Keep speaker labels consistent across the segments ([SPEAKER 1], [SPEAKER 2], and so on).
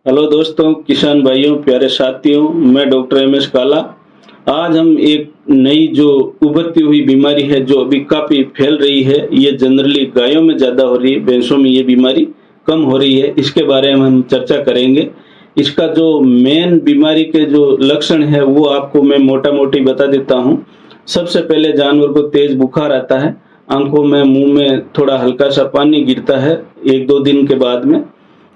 [SPEAKER 1] Hello दोस्तों, किसान भाइयों, प्यारे साथियों, मैं डॉक्टर एम एस काला। आज हम एक नई जो उभरती हुई बीमारी है जो अभी काफी फैल रही है, ये जनरली गायों में ज्यादा हो रही है, भैंसों में ये बीमारी कम हो रही है, इसके बारे में हम चर्चा करेंगे। इसका जो मेन बीमारी के जो लक्षण है वो आपको मैं मोटा मोटी बता देता हूँ। सबसे पहले जानवर को तेज बुखार आता है, आंखों में मुंह में थोड़ा हल्का सा पानी गिरता है 1-2 दिन के बाद में।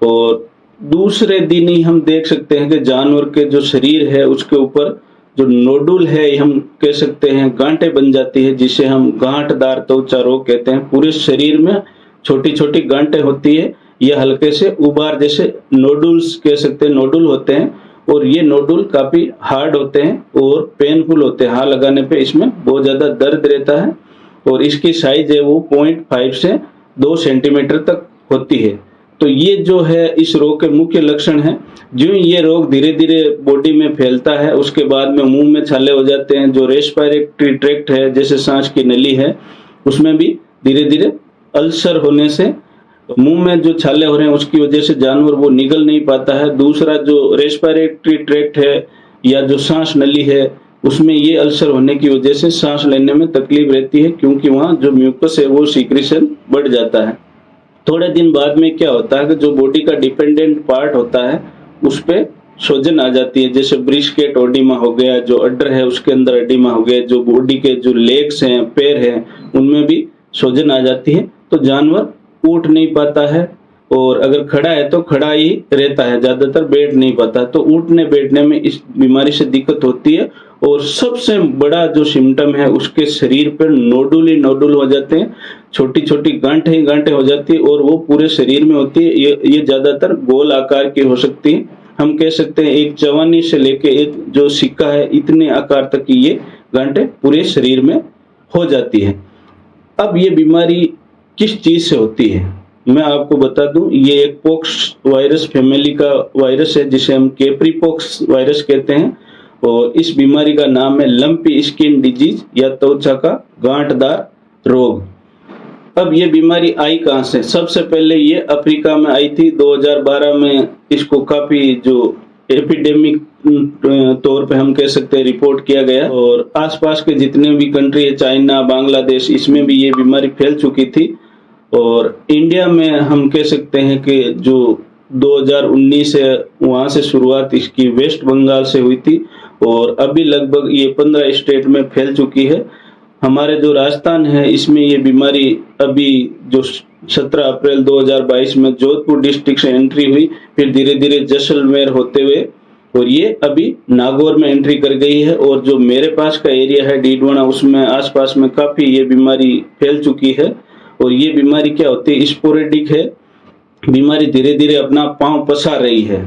[SPEAKER 1] और दूसरे दिन ही हम देख सकते हैं कि जानवर के जो शरीर है उसके ऊपर जो नोडुल है, हम कह सकते हैं गांठें बन जाती है, जिसे हम गांठदार त्वचा रोग कहते हैं। पूरे शरीर में छोटी छोटी गांठें होती है, ये हल्के से उबार जैसे नोडुल्स कह सकते हैं, नोडुल होते हैं। और ये नोडुल काफी हार्ड होते हैं और पेनफुल होते हैं, हाथ लगाने पे इसमें बहुत ज्यादा दर्द रहता है। और इसकी साइज है वो 0.5 से 2 सेंटीमीटर तक होती है। तो ये जो है इस रोग के मुख्य लक्षण हैं। जो ये रोग धीरे धीरे बॉडी में फैलता है, उसके बाद में मुंह में छाले हो जाते हैं। जो रेस्पिरेटरी ट्रैक्ट है, जैसे सांस की नली है, उसमें भी धीरे धीरे अल्सर होने से मुंह में जो छाले हो रहे हैं उसकी वजह से जानवर वो निगल नहीं पाता है। दूसरा जो रेस्पिरेटरी ट्रैक्ट है या जो सांस नली है, उसमें ये अल्सर होने की वजह से सांस लेने में तकलीफ रहती है, क्योंकि वहाँ जो म्यूकस है वो सीक्रेशन बढ़ जाता है। थोड़े दिन बाद में क्या होता है कि जो बॉडी का डिपेंडेंट पार्ट होता है उस पे सूजन आ जाती है, जैसे ब्रिस्केट ओडिमा हो गया, जो अड्डर है उसके अंदर एडिमा हो गया, जो बॉडी के जो लेग्स हैं, पैर हैं, उनमें भी सूजन आ जाती है। तो जानवर उठ नहीं पाता है, और अगर खड़ा है तो खड़ा ही रहता है, ज्यादातर बैठ नहीं पाता। तो उठने बैठने में इस बीमारी से दिक्कत होती है। और सबसे बड़ा जो सिम्टम है, उसके शरीर पर नोडुल ही नोडुल हो जाते हैं, छोटी छोटी गांठें ही गांठें हो जाती है, और वो पूरे शरीर में होती है। ये ज्यादातर गोल आकार की हो सकती है। हम कह सकते हैं एक चवानी से लेके एक जो सिक्का है, इतने आकार तक की ये गांठें पूरे शरीर में हो जाती है। अब ये बीमारी किस चीज से होती है मैं आपको बता दूं। ये एक पॉक्स वायरस फैमिली का वायरस है, जिसे हम कैप्री पॉक्स वायरस कहते हैं। और इस बीमारी का नाम है लंपी स्किन डिजीज या त्वचा का गांठदार रोग। अब ये बीमारी आई कहां से? सबसे पहले ये अफ्रीका में आई थी 2012 में। इसको काफी जो एपिडेमिक तौर पे हम कह सकते हैं रिपोर्ट किया गया। और आसपास के जितने भी कंट्री है, चाइना, बांग्लादेश, इसमें भी ये बीमारी फैल चुकी थी। और इंडिया में हम कह सकते हैं कि जो 2019 है वहां से शुरुआत इसकी वेस्ट बंगाल से हुई थी, और अभी लगभग ये 15 स्टेट में फैल चुकी है। हमारे जो राजस्थान है, इसमें ये बीमारी अभी जो 17 अप्रैल 2022 में जोधपुर डिस्ट्रिक्ट से एंट्री हुई, फिर धीरे धीरे जैसलमेर होते हुए और ये अभी नागौर में एंट्री कर गई है। और जो मेरे पास का एरिया है डीडवाना, उसमें आसपास में काफी ये बीमारी फैल चुकी है। और ये बीमारी क्या होती है? स्पोरेडिक है, बीमारी धीरे धीरे अपना पांव पसार रही है।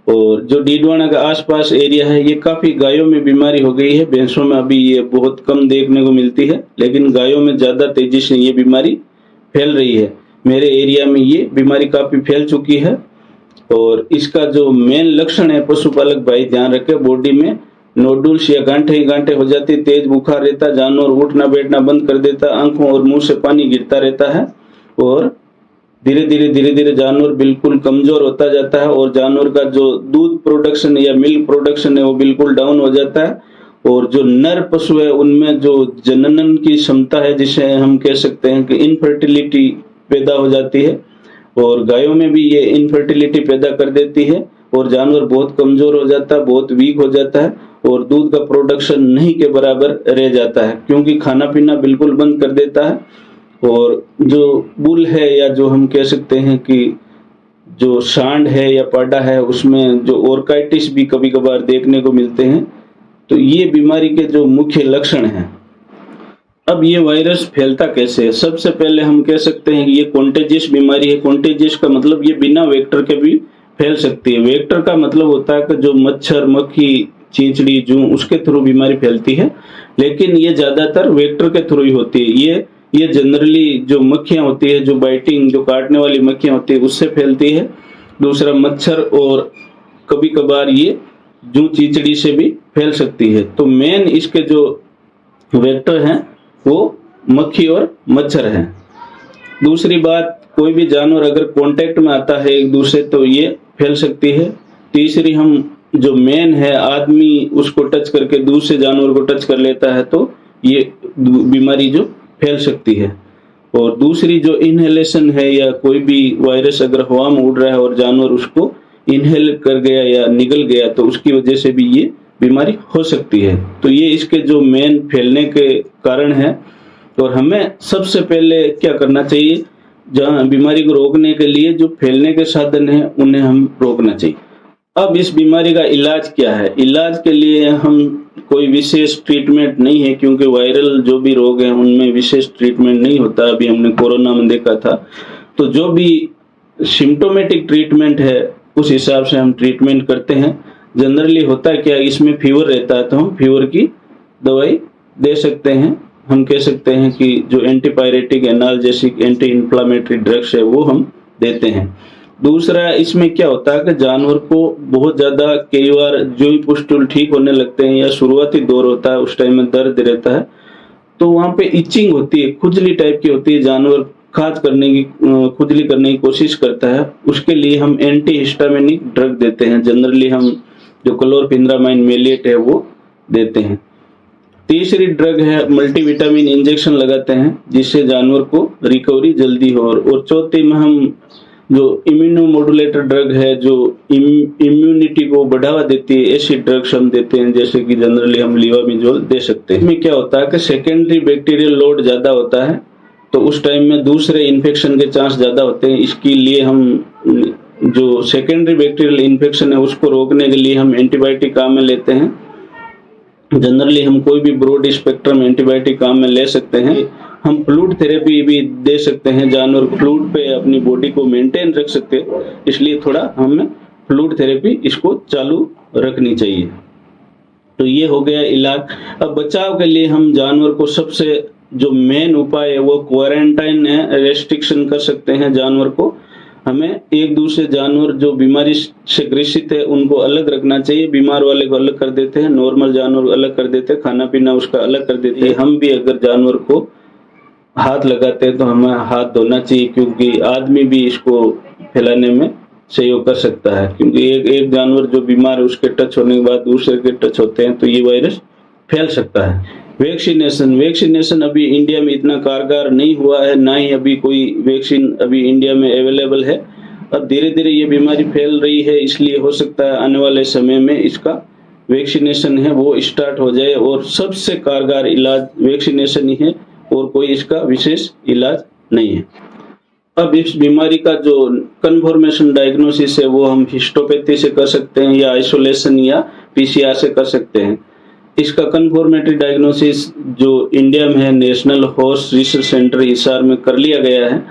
[SPEAKER 1] और जो डीडवाना का आसपास एरिया है, ये काफी गायों में बीमारी हो गई है। भैंसों में अभी ये बहुत कम देखने को मिलती है, लेकिन गायों में ज्यादा तेजी से ये बीमारी फैल रही है। मेरे एरिया में ये बीमारी काफी फैल चुकी है। और इसका जो मेन लक्षण है, पशुपालक भाई ध्यान रखें, बॉडी में नोडुल्स या गांठें ही गांठें हो जाती, तेज बुखार रहता, जानवर उठना बैठना बंद कर देता, आंखों और मुंह से पानी गिरता रहता है, और धीरे धीरे जानवर बिल्कुल कमजोर होता जाता है। और जानवर का जो दूध प्रोडक्शन या मिल्क प्रोडक्शन है वो बिल्कुल डाउन हो जाता है। और जो नर पशु है उनमें जो जननन की क्षमता है, जिसे हम कह सकते हैं कि इनफर्टिलिटी पैदा हो जाती है। और गायों में भी ये इनफर्टिलिटी पैदा कर देती है, और जानवर बहुत कमजोर हो जाता है, बहुत वीक हो जाता है, और दूध का प्रोडक्शन नहीं के बराबर रह जाता है, क्योंकि खाना पीना बिल्कुल बंद कर देता है। और जो बुल है, या जो हम कह सकते हैं कि जो सांड है या पाडा है, उसमें जो ओर्काइटिस भी कभी कभार देखने को मिलते हैं। तो ये बीमारी के जो मुख्य लक्षण हैं। अब ये वायरस फैलता कैसे है? सबसे पहले हम कह सकते हैं कि ये कॉन्टेजियस बीमारी है। कॉन्टेजियस का मतलब ये बिना वेक्टर के भी फैल सकती है। वेक्टर का मतलब होता है कि जो मच्छर, मक्खी, चींचड़ी, जूं, उसके थ्रू बीमारी फैलती है, लेकिन ये ज्यादातर वेक्टर के थ्रू ही होती है। ये जनरली जो मक्खियां होती है, जो बाइटिंग, जो काटने वाली मक्खियां होती है, उससे फैलती है। दूसरा मच्छर, और कभी कभार ये जूं, चींचड़ी से भी फैल सकती है। तो मेन इसके जो वेक्टर हैं वो मक्खी और मच्छर हैं। दूसरी बात, कोई भी जानवर अगर कांटेक्ट में आता है एक दूसरे, तो ये फैल सकती है। तीसरी, हम जो मेन है आदमी उसको टच करके दूसरे जानवर को टच कर लेता है तो ये बीमारी जो फैल सकती है। और दूसरी जो इनहेलेशन है या कोई भी वायरस अगर हवा में उड़ रहा है और जानवर उसको इनहेल कर गया या निगल गया तो उसकी वजह से भी ये बीमारी हो सकती है। तो ये इसके जो मेन फैलने के कारण है। और हमें सबसे पहले क्या करना चाहिए, जहाँ बीमारी को रोकने के लिए जो फैलने के साधन है उन्हें हम रोकना चाहिए। अब इस बीमारी का इलाज क्या है? इलाज के लिए हम कोई विशेष ट्रीटमेंट नहीं है, क्योंकि वायरल जो भी रोग है उनमें विशेष ट्रीटमेंट नहीं होता। अभी हमने कोरोना में देखा था। तो जो भी सिम्टोमेटिक ट्रीटमेंट है उस हिसाब से हम ट्रीटमेंट करते हैं। जनरली होता है क्या, इसमें फीवर रहता है तो हम फीवर की दवाई दे सकते हैं। हम कह सकते हैं कि जो antipyretic, analgesic, anti inflammatory drugs है वो हम देते हैं। दूसरा, इसमें क्या होता है कि जानवर को बहुत ज्यादा कई बार जो ही पुष्टुल ठीक होने लगते हैं या शुरुआती दौर होता है उस टाइम में दर्द रहता है तो वहां पे इचिंग होती है, खुजली टाइप की होती है, जानवर खाज करने की खुजली करने की कोशिश करता है। उसके लिए हम एंटी हिस्टामिनिक ड्रग देते हैं। जनरली हम जो क्लोरफेनिरामाइन मेलेट है वो देते हैं। तीसरी ड्रग है मल्टीविटामिन इंजेक्शन लगाते हैं जिससे जानवर को रिकवरी जल्दी हो। और चौथी में हम जो इम्यूनोमोडुलेटर ड्रग है जो इम्यूनिटी को बढ़ावा देती है, ऐसी ड्रग्स हम देते हैं, जैसे कि जनरली हम लीवामिजोल दे सकते हैं। इसमें क्या होता है कि सेकेंडरी बैक्टीरियल लोड ज्यादा होता है तो उस टाइम में दूसरे इन्फेक्शन के चांस ज्यादा होते हैं। इसके लिए हम जो सेकेंडरी बैक्टीरियल इन्फेक्शन है उसको रोकने के लिए हम एंटीबायोटिक काम में लेते हैं। जनरली हम कोई भी ब्रॉड स्पेक्ट्रम एंटीबायोटिक काम में ले सकते हैं। हम फ्लूइड थेरेपी भी दे सकते हैं, जानवर फ्लूइड पे अपनी बॉडी को मेंटेन रख सकते हैं, इसलिए थोड़ा हमें फ्लूइड थेरेपी इसको चालू रखनी चाहिए। तो ये हो गया इलाज। अब बचाव के लिए हम जानवर को सबसे जो मेन उपाय है वो क्वारंटाइन है, रेस्ट्रिक्शन कर सकते हैं जानवर को। हमें एक दूसरे जानवर जो बीमारी से ग्रसित है उनको अलग रखना चाहिए। बीमार वाले को अलग कर देते हैं, नॉर्मल जानवर को अलग कर देते हैं, खाना पीना उसका अलग कर देते हैं। हम भी अगर जानवर को हाथ लगाते हैं तो हमें हाथ धोना चाहिए, क्योंकि आदमी भी इसको फैलाने में सहयोग कर सकता है। क्योंकि एक जानवर जो बीमार है उसके टच होने के बाद दूसरे के टच होते हैं तो ये वायरस फैल सकता है। वैक्सीनेशन अभी इंडिया में इतना कारगर नहीं हुआ है, ना ही अभी कोई वैक्सीन अभी इंडिया में अवेलेबल है। अब धीरे धीरे ये बीमारी फैल रही है, इसलिए हो सकता है आने वाले समय में इसका वैक्सीनेशन है वो स्टार्ट हो जाए। और सबसे कारगर इलाज वैक्सीनेशन ही है और कोई इसका विशेष इलाज नहीं है। अब इस बीमारी का जो कन्फर्मेशन डायग्नोसिस है वो हम हिस्टोपैथी से कर सकते हैं या आइसोलेशन या पीसीआर से कर सकते हैं। इसका कन्फर्मेटरी डायग्नोसिस जो इंडिया में है national horse research centre Hisar में कर लिया गया है।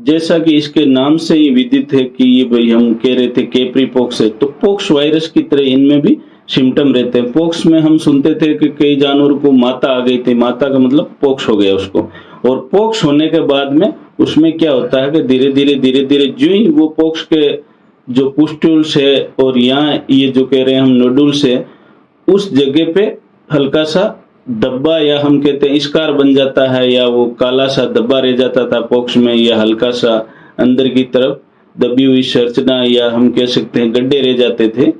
[SPEAKER 1] जैसा कि इसके नाम से ही विदित है कि ये भाई हम कह रहे थे कैप्री पॉक्स है, तो पॉक्स वायरस की तरह इनमें भी सिम्टम रहते हैं। पॉक्स में हम सुनते थे कि कई जानवरों को माता आ गई थी, माता का मतलब पॉक्स हो गया उसको। और पॉक्स होने के बाद में उसमें क्या होता है कि धीरे धीरे जो ही वो पॉक्स के जो पुस्ट्यूल्स है और यहाँ ये जो कह रहे हैं हम नोडुल्स है, उस जगह पे हल्का सा धब्बा या हम कहते हैं स्कार बन जाता है, या वो काला सा धब्बा रह जाता था पॉक्स में, या हल्का सा अंदर की तरफ दबी हुई संरचना या हम कह सकते हैं गड्ढे रह जाते थे।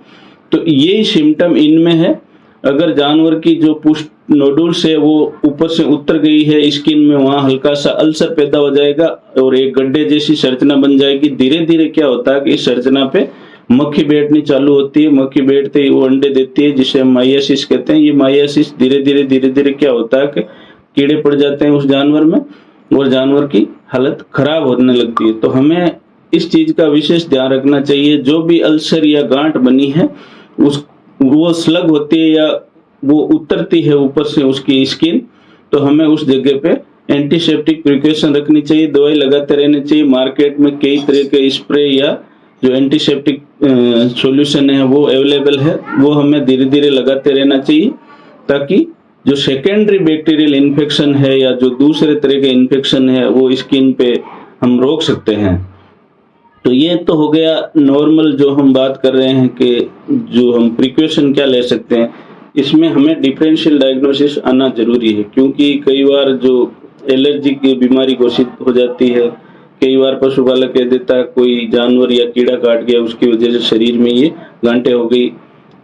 [SPEAKER 1] तो यही सिम्टम इनमें है। अगर जानवर की जो पुष्ट नोडुल्स है वो ऊपर से उतर गई है स्किन में, वहां हल्का सा अल्सर पैदा हो जाएगा और एक गड्ढे जैसी संरचना बन जाएगी। धीरे धीरे क्या होता है कि इस संरचना पे मक्खी बैठनी चालू होती है। मक्खी बैठते ही वो अंडे देती है जिसे हम माइसिस कहते हैं। ये माइसिस धीरे धीरे क्या होता है कि कीड़े पड़ जाते हैं उस जानवर में और जानवर की हालत खराब होने लगती है। तो हमें इस चीज का विशेष ध्यान रखना चाहिए। जो भी अल्सर या गांठ बनी है वो स्लग होती है या वो उतरती है ऊपर से उसकी स्किन, तो हमें उस जगह पे एंटीसेप्टिक प्रिकॉशन रखनी चाहिए, दवाई लगाते रहनी चाहिए। मार्केट में कई तरह के स्प्रे या जो एंटीसेप्टिक सॉल्यूशन है वो अवेलेबल है, वो हमें धीरे धीरे लगाते रहना चाहिए, ताकि जो सेकेंडरी बैक्टीरियल इन्फेक्शन है या जो दूसरे तरह के इन्फेक्शन है वो स्किन पे हम रोक सकते हैं। तो ये तो हो गया नॉर्मल जो हम बात कर रहे हैं कि जो हम प्रिकॉशन क्या ले सकते हैं। इसमें हमें डिफरेंशियल डायग्नोसिस आना जरूरी है, क्योंकि कई बार जो एलर्जी की बीमारी घोषित हो जाती है कई बार पशुपालक कह देता है कोई जानवर या कीड़ा काट गया उसकी वजह से शरीर में ये गांठें हो गई,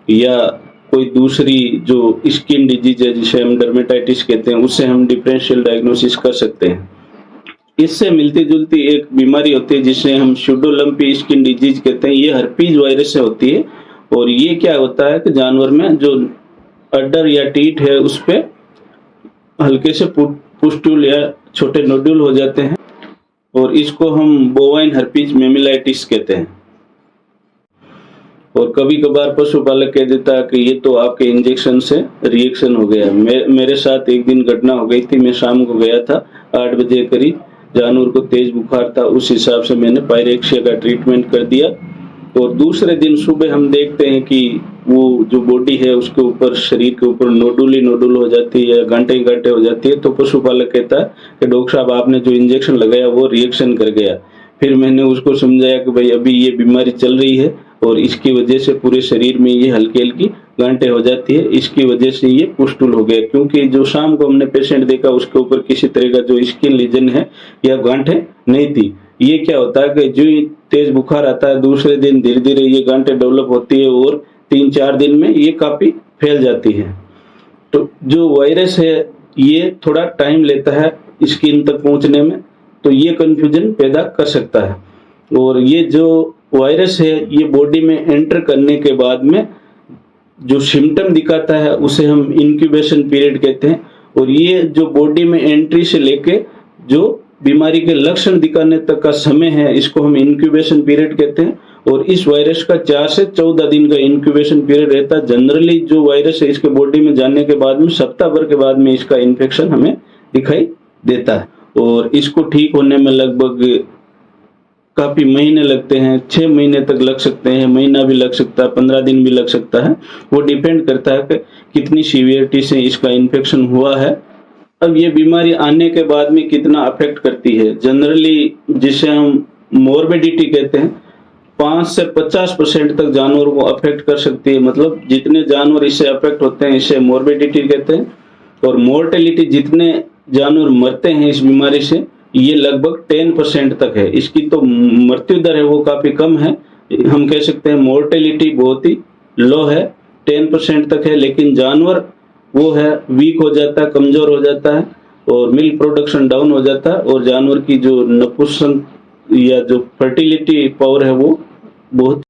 [SPEAKER 1] या कोई दूसरी जो स्किन डिजीज है जिसे हम डर्मेटाइटिस कहते हैं, उससे हम डिफरेंशियल डायग्नोसिस कर सकते हैं। इससे मिलती जुलती एक बीमारी होती है जिसे हम स्यूडोलम्पी स्किन डिजीज कहते हैं, ये हर्पीज वायरस से होती है। और ये क्या होता है कि जानवर में जो अड्डर या टीथ है उस पे हल्के से पुस्टूल या छोटे नोड्यूल हो जाते हैं, और इसको हम बोवाइन हर्पीज मेमिलाइटिस कहते हैं। और कभी कभार पशुपालक कह देता है कि ये तो आपके इंजेक्शन से रिएक्शन हो गया। मेरे साथ एक दिन घटना हो गई थी। मैं शाम को गया था 8 बजे करीब, जानवर को तेज बुखार था, उस हिसाब से मैंने पायरेक्सिया का ट्रीटमेंट कर दिया। और दूसरे दिन सुबह हम देखते हैं कि वो जो बॉडी है उसके ऊपर, शरीर के ऊपर नोडुल ही नोडुल हो जाती है, गांठे गांठे हो जाती है। तो पशुपालक कहता है कि डॉक्टर साहब आपने जो इंजेक्शन लगाया वो रिएक्शन कर गया। फिर मैंने उसको समझाया कि भाई अभी ये बीमारी चल रही है और इसकी वजह से पूरे शरीर में ये हल्की हल्की गांठें हो जाती है, इसकी वजह से ये पुस्टुल हो गया। क्योंकि जो शाम को हमने पेशेंट देखा उसके ऊपर किसी तरह का जो स्किन लीजन है या गांठें नहीं थी। ये क्या होता है कि जो ही तेज बुखार आता है दूसरे दिन धीरे धीरे ये गांठें डेवलप होती है और 3-4 दिन में ये काफी फैल जाती है। तो जो वायरस है ये थोड़ा टाइम लेता है स्किन तक पहुंचने में, तो ये कंफ्यूजन पैदा कर सकता है। और ये जो वायरस है ये बॉडी में एंटर करने के बाद में जो सिम्टम दिखाता है उसे हम इंक्यूबेशन पीरियड कहते हैं। और ये जो बॉडी में एंट्री से लेके जो बीमारी के लक्षण दिखाने तक का समय है इसको हम इंक्यूबेशन पीरियड कहते हैं। और इस वायरस का 4 से 14 दिन का इंक्यूबेशन पीरियड रहता है। जनरली जो वायरस है इसके बॉडी में जाने के बाद में सप्ताह भर के बाद में इसका इन्फेक्शन हमें दिखाई देता है। और इसको ठीक होने में लगभग काफी महीने लगते हैं, 6 महीने तक लग सकते हैं, महीना भी लग सकता है, 15 दिन भी लग सकता है। वो डिपेंड करता है कि कितनी सीवियरिटी से इसका इन्फेक्शन हुआ है। अब ये बीमारी आने के बाद में कितना अफेक्ट करती है, जनरली जिसे हम मोर्बिडिटी कहते हैं, 5 से 50% तक जानवरों को अफेक्ट कर सकती है। मतलब जितने जानवर इससे अफेक्ट होते हैं इसे मोर्बिडिटी कहते हैं। और मोर्टेलिटी, जितने जानवर मरते हैं इस बीमारी से, ये लगभग 10% तक है। इसकी तो मृत्यु दर है वो काफी कम है, हम कह सकते हैं मोर्टेलिटी बहुत ही लो है, 10% तक है। लेकिन जानवर वो है वीक हो जाता है, कमजोर हो जाता है और मिल्क प्रोडक्शन डाउन हो जाता है, और जानवर की जो नपुंसक या जो फर्टिलिटी पावर है वो बहुत